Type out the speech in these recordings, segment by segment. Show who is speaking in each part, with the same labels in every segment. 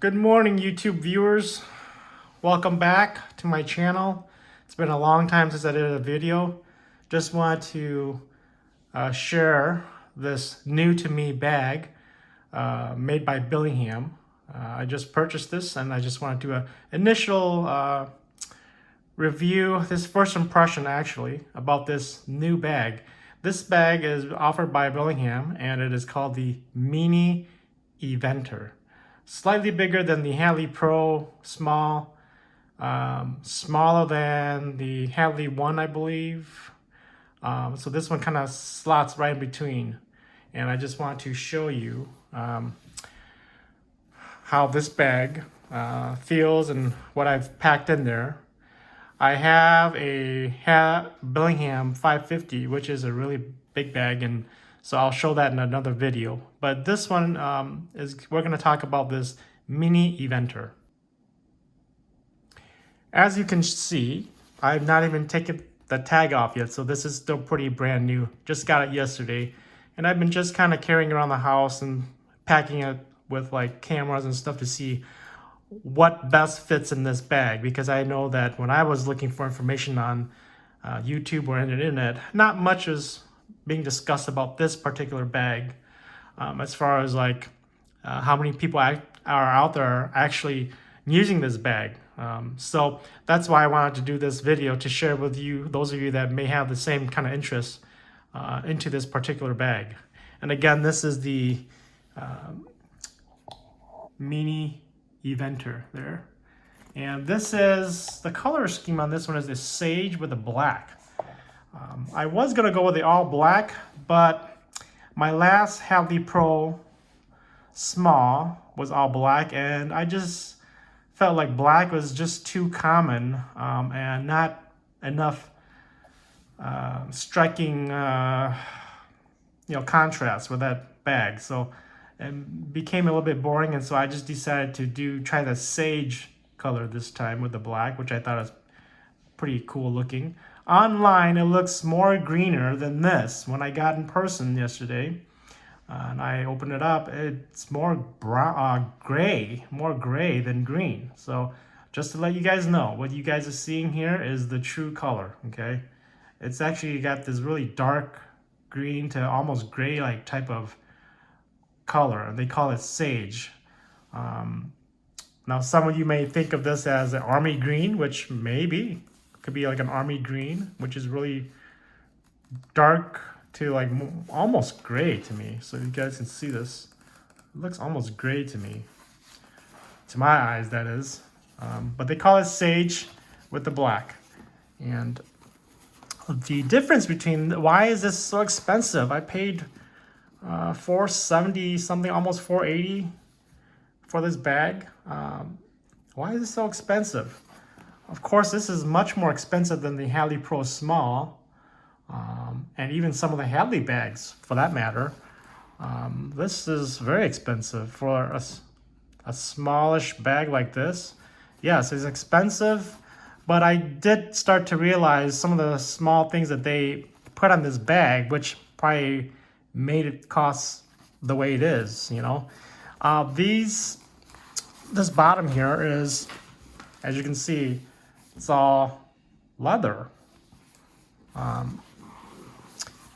Speaker 1: Good morning, YouTube viewers. Welcome back to my channel. It's been a long time since I did a video. Just want to share this new to me bag made by Billingham. I just purchased this and I just want to do an initial review, this first impression actually, about this new bag. This bag is offered by Billingham and it is called the Mini Eventer. Slightly bigger than the Hadley Pro Small, smaller than the Hadley 1, I believe. So this one kind of slots right in between. And I just want to show you how this bag feels and what I've packed in there. I have a Billingham 550, which is a really big bag, and so I'll show that in another video. But this one we're going to talk about this Mini Eventer. As you can see, I've not even taken the tag off yet, so this is still pretty brand new. Just got it yesterday, and I've been just kind of carrying around the house and packing it with like cameras and stuff to see what best fits in this bag, because I know that when I was looking for information on YouTube or on the internet, not much is being discussed about this particular bag as far as like how many people are out there actually using this bag. So that's why I wanted to do this video, to share with you, those of you that may have the same kind of interest into this particular bag. And again, this is the Mini Eventer there. And this is, the color scheme on this one is the sage with the black. I was going to go with the all black, but my last Hadley Pro Small was all black, and I just felt like black was just too common and not enough striking contrast with that bag. So it became a little bit boring, and so I just decided to try the sage color this time with the black, which I thought was pretty cool looking. Online, it looks more greener than this. When I got in person yesterday and I opened it up, it's more gray, more gray than green. So just to let you guys know, what you guys are seeing here is the true color, okay? It's actually got this really dark green to almost gray like type of color. They call it sage. Now some of you may think of this as an army green, which maybe could be like an army green, which is really dark to like almost gray to me. So you guys can see this. It looks almost gray to me. To my eyes, that is. But they call it sage with the black. And the difference between, why is this so expensive? I paid $470 something, almost $480 for this bag. Why is it so expensive? Of course, this is much more expensive than the Hadley Pro Small, and even some of the Hadley bags, for that matter. This is very expensive for a smallish bag like this. Yes, it's expensive, but I did start to realize some of the small things that they put on this bag, which probably made it cost the way it is, you know. This bottom here is, as you can see, it's all leather.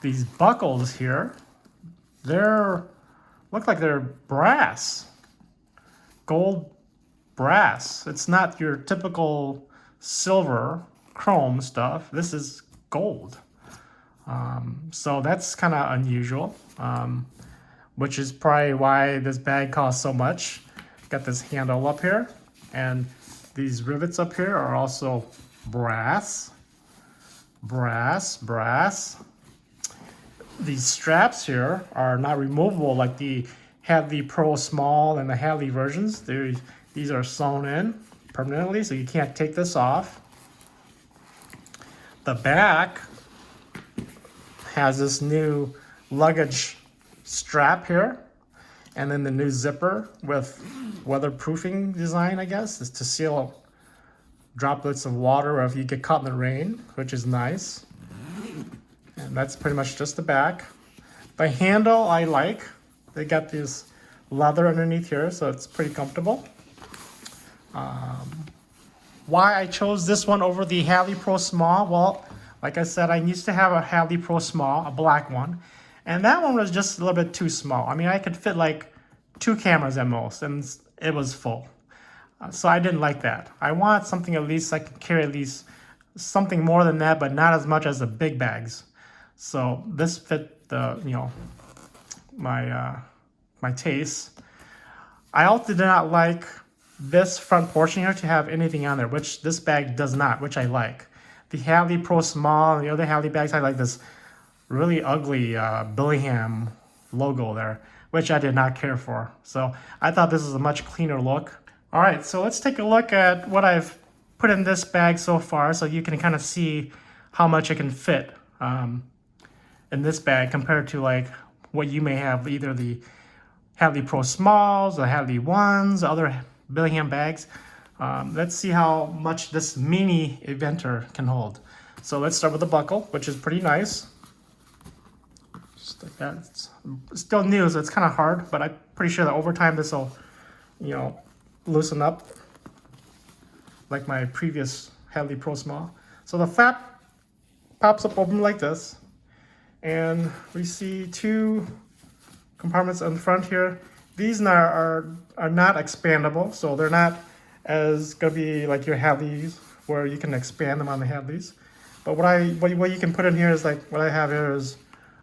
Speaker 1: These buckles here, look like they're brass, gold brass. It's not your typical silver chrome stuff. This is gold. So that's kind of unusual, which is probably why this bag costs so much. Got this handle up here, and these rivets up here are also brass. These straps here are not removable like the Hadley Pro Small and the Hadley versions. These are sewn in permanently, so you can't take this off. The back has this new luggage strap here, and then the new zipper with weatherproofing design, I guess, is to seal droplets of water or if you get caught in the rain, which is nice. And that's pretty much just the back. The handle I like. They got this leather underneath here, so it's pretty comfortable. Why I chose this one over the Hadley Pro Small? Well, like I said, I used to have a Hadley Pro Small, a black one, and that one was just a little bit too small. I mean, I could fit like 2 cameras at most, and it was full. So I didn't like that. I want something at least I can carry at least something more than that, but not as much as the big bags. So this fit the, my taste. I also did not like this front portion here to have anything on there, which this bag does not, which I like. The Hadley Pro Small and the other Hadley bags, I like this really ugly Billingham logo there, which I did not care for. So I thought this is a much cleaner look. All right, so let's take a look at what I've put in this bag so far so you can kind of see how much it can fit in this bag compared to like what you may have, either the Hadley Pro Smalls, the Hadley Ones, other Billingham bags. Let's see how much this mini eventer can hold. So let's start with the buckle, which is pretty nice. Just like that. It's still new, so it's kind of hard, but I'm pretty sure that over time this will, loosen up like my previous Hadley Pro Small. So the flap pops up open like this, and we see 2 compartments on the front here. These are not expandable, so they're not as gonna be like your Hadleys where you can expand them on the Hadleys. But what you can put in here is like what I have here is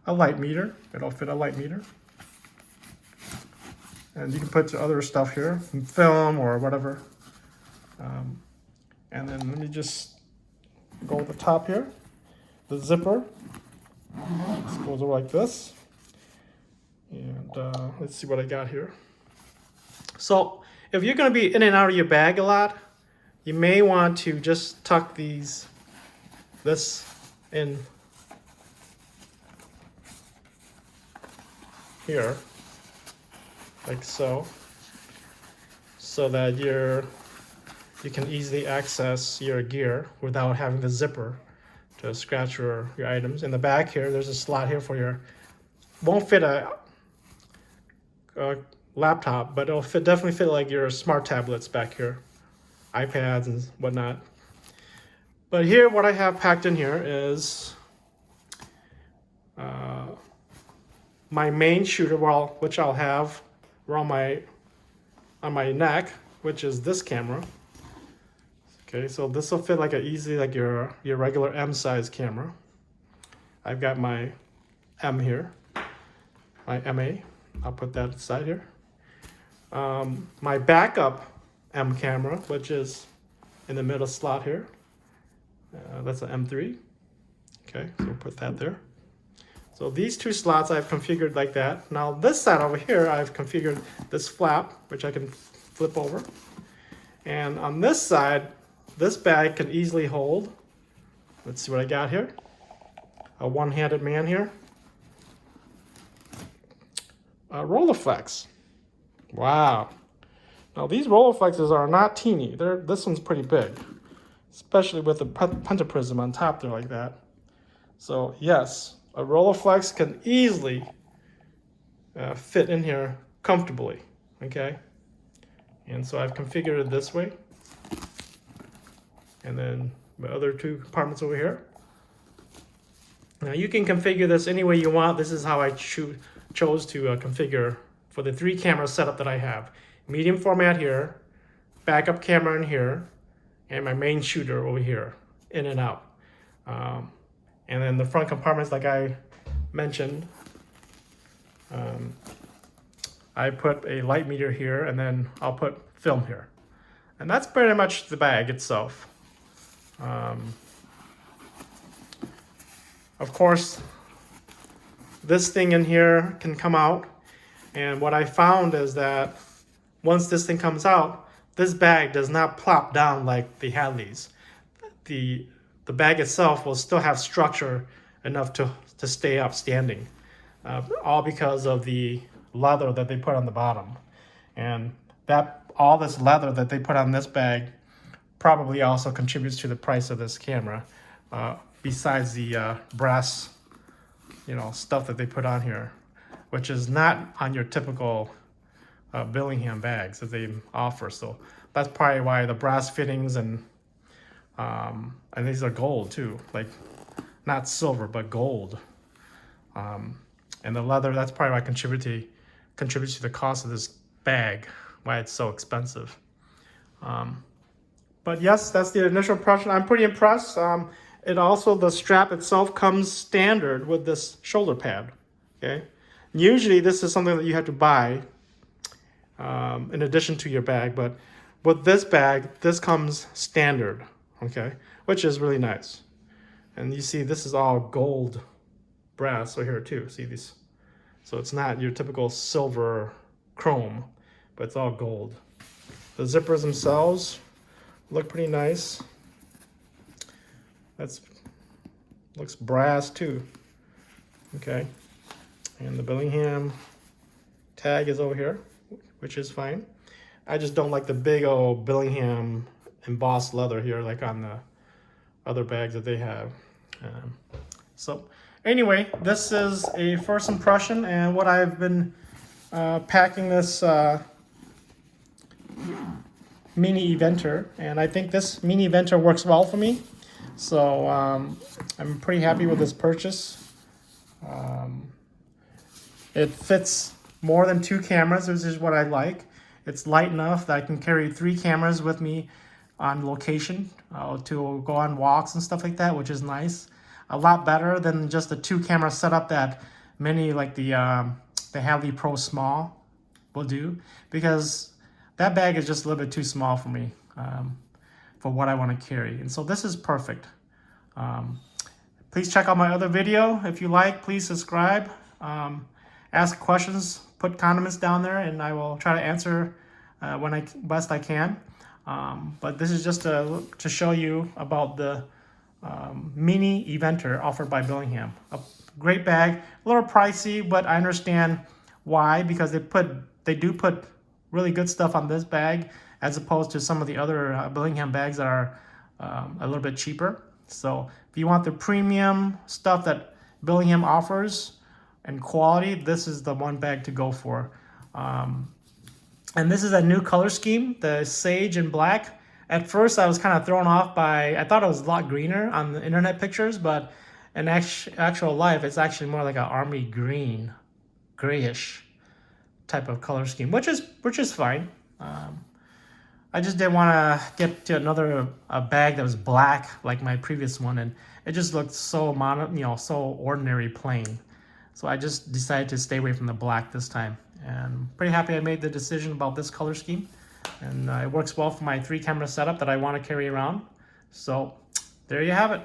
Speaker 1: a light meter. It'll fit a light meter. And you can put other stuff here, film or whatever. And then let me just go with the top here. The zipper. This goes over like this. And let's see what I got here. So if you're going to be in and out of your bag a lot, you may want to just tuck this in here, like so that you can easily access your gear without having the zipper to scratch your items. In the back here, there's a slot here for your, won't fit a laptop, but it'll definitely fit like your smart tablets back here, iPads and whatnot. But here, what I have packed in here is my main shooter, which I'll have around on my neck, which is this camera. Okay, so this will fit like easily like your regular M size camera. I've got my M here, my MA. I'll put that aside here. My backup M camera, which is in the middle slot here. That's an M3. Okay, so we'll put that there. So these 2 slots I've configured like that. Now this side over here, I've configured this flap, which I can flip over. And on this side, this bag can easily hold, let's see what I got here. A one-handed man here. A Rolleiflex. Wow. Now these Rolleiflexes are not teeny. This one's pretty big, especially with the pentaprism on top there like that. So yes, a Rolleiflex can easily fit in here comfortably, okay? And so I've configured it this way. And then my other 2 compartments over here. Now you can configure this any way you want. This is how I chose to configure for the 3 camera setup that I have. Medium format here, backup camera in here, and my main shooter over here, in and out. And then the front compartments, like I mentioned, I put a light meter here, and then I'll put film here. And that's pretty much the bag itself. Of course, this thing in here can come out, and what I found is that once this thing comes out, this bag does not plop down like the Hadleys. The bag itself will still have structure enough to stay up standing, all because of the leather that they put on the bottom. And all this leather that they put on this bag probably also contributes to the price of this camera, besides the brass, stuff that they put on here, which is not on your typical Billingham bags that they offer. So that's probably why the brass fittings and these are gold too, like not silver but gold. And the leather, that's probably why contributes to the cost of this bag, why it's so expensive. But yes, that's the initial impression. I'm pretty impressed. It also, the strap itself comes standard with this shoulder pad. Okay, usually this is something that you have to buy in addition to your bag, but with this bag, this comes standard. Okay, which is really nice. And you see, this is all gold brass right here too. See these? So it's not your typical silver chrome, but it's all gold. The zippers themselves look pretty nice. Looks brass too. Okay. And the Billingham tag is over here, which is fine. I just don't like the big old Billingham embossed leather here, like on the other bags that they have. So anyway, this is a first impression and what I've been packing this mini eventer, and I think this mini eventer works well for me. So I'm pretty happy with this purchase. It fits more than 2 cameras, which is what I like. It's light enough that I can carry 3 cameras with me on location to go on walks and stuff like that, which is nice. A lot better than just a 2-camera setup that many like the Hadley Pro Small will do, because that bag is just a little bit too small for me for what I want to carry. And so this is perfect. Please check out my other video. If you like, please subscribe. Ask questions, put comments down there, and I will try to answer when best I can. But this is just to show you about the mini eventer offered by Billingham. A great bag, a little pricey, but I understand why, because they do put really good stuff on this bag as opposed to some of the other Billingham bags that are a little bit cheaper. So if you want the premium stuff that Billingham offers and quality, this is the one bag to go for. And this is a new color scheme, the sage and black. At first I was kind of thrown off by, I thought it was a lot greener on the internet pictures, but in actual life it's actually more like an army green, grayish type of color scheme, which is fine. I just didn't want to get to another bag that was black like my previous one, and it just looked so so ordinary, plain. So I just decided to stay away from the black this time, and I'm pretty happy I made the decision about this color scheme, and it works well for my 3-camera setup that I want to carry around. So there you have it.